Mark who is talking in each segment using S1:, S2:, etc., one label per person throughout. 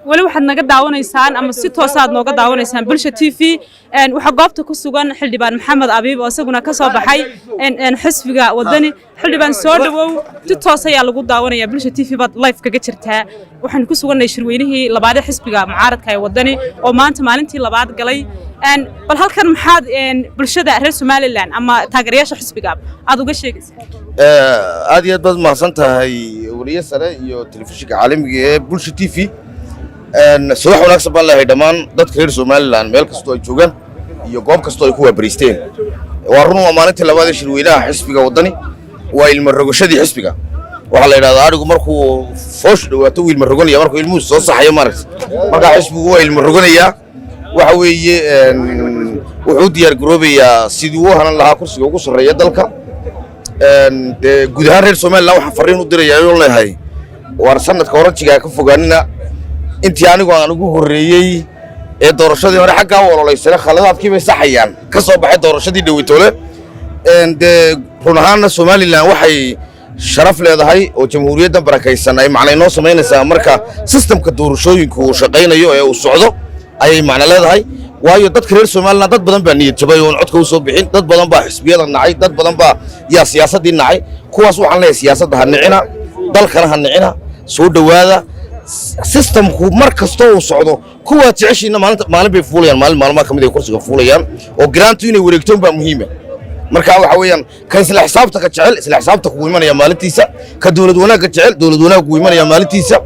S1: wali waxaad naga daawanaysaan ama si toos ah nooga daawanaysaan Bulsha TV waxa goobta ku sugan xildhibaan Maxamed Abiib oo isaguna ka soo baxay xisbiga wadani xildhibaan soo dhawow si toos ah lagu daawanaya Bulsha TV bad live kaga jirtaa waxaan ku suganay shirweynihii labaad ee xisbiga mucaaradka ee wadani oo maanta maalintii labaad galay bal halkan maxaad bulshada reer Somaliland ama taageerayaasha xisbiga aad uga sheegaysaa
S2: aad iyo aad baad mahadsan tahay wariye sare iyo telefishinka caalamiga ee Bulsha TV subax wanaagsan baan leeyahay dhammaan dadka reer Somaliland meel kasto ay joogan iyo goob kasto ay ku waabariisteen waa run waa maalintii labaad ee shirweynaha xisbiga wadani waa ilmo rogashadii xisbiga waxa la yiraahdaa arigu markuu foosh dhawaato ilmo roganaya markuu ilmuhu soo saxayo marka xisbigu waa ilmo roganaya waxa weeye wuxuu diyaar garoobayaa sidii uu hanan lahaa kursiga ugu sareeya dalka guud ahaan reer Somaliland waxa fariin u dirayaa oo leeyahay war sanadka oranjiga ka fogaanina intii anigu aan ugu horeeyay ee doorashadii hore xagga walaalaysana khaladaadkii bay saxayaan ka soo baxay doorashadii dhaweytoole run ahaan Somaliland waxay sharaf leedahay oo jamhuuriyadda barakaysan ay macna inoo sameynaysaa marka systemka doorashooyinku uu shaqeynayo ee uu socdo ayay macna leedahay waayo dadka reer Somaliland dad badan baa niyad jabay oo codka u soo bixin dad badan baa xisbiyada nacay dad badan baa siyaasadii nacay kuwaas waxaan leeyahay siyaasadda ha nicina dalkana ha nicina soo dhawaada systemku markasto uu socdo kuwa jeceshiina maalin bay fuulayaan maalmaha kamid ay kursiga fuulayaan oo grantu inay wareegto baa muhiim marka waxa weeyaan ka isla xisaabta ka jecel isla xisaabta ku imanaya maalintiisa ka dawlad wanaagga jecel dawlad wanaagga ku imanaya maalintiisa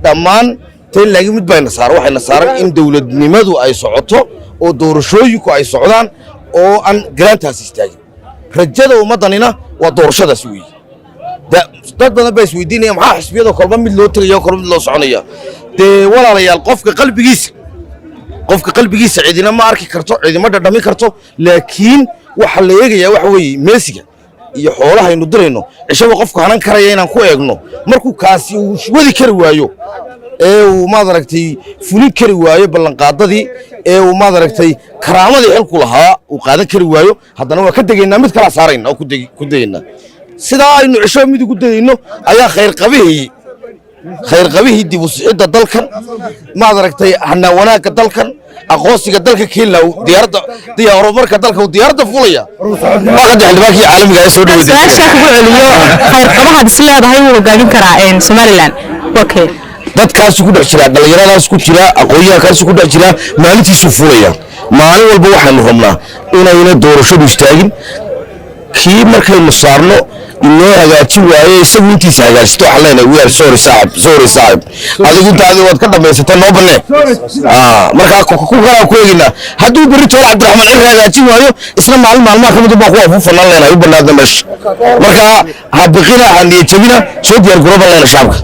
S2: dhammaan teen laga mid bayna waxayna saaran in dawladnimadu ay socoto oo doorashooyinku ay socdaan oo aan grantaas istaagin rajada ummadanina waa doorashadaas weey dad badan bay isweydiinaya maxaa xisbiyada kolba mid loo tagayo kolba mid loo soconaya walaalayaal qofka qalbigiisa cidina ma arki karto cidima dhadhami karto laakiin waxa la eegayaa waxa weeye meesiga iyo xoolaha aynu dirayno cishaba qofku hanan karaya inaan ku eegno markuu kaasi uu wadi kari waayo uu maad aragtay fulin kari waayo ballanqaadadii uu maad aragtay karaamadii xilku lahaa uu qaadan kari waayo haddana waa ka degaynaa mid kala saarayna oo ku degaynaa sidaa aynu cisho mid ugu dayno ayaa khayr qabihii dib u sixidda dalkan maad aragtay hanaa wanaagga dalkan aqoonsiga dalka Kenya diyaaro marka dalka uu diyaaradda fulaya waqti xildhibaankii caalamiga ay soo dhaweeyay
S1: su'aasha ku celiyo khayr qabaha isleedahay uu hogaamin karaa Somaliland okay
S2: dadkaas ku dhex jira dhalinyaradaas ku jira aqoonyahankaas ku dhex jira maalintiisu fulaya maalin walba waxaanu rabnaa inayna doorashadu istaagin kii markaynu saarno inoo hagaajin waaye isagu intiisa hagaajisto waxa leenahay we are sorry saaxib adigu taadi waad ka dhameysatay noo banee marka ku kala ku eegina hadduu bari tool Cabdiraxmaan Cirri hagaajin waayo isla maalmaha kamid baa ku afuufan leenahay u banaadna meesha marka ha biqina aan niyad jabina soo diyaar garooba leena shacabka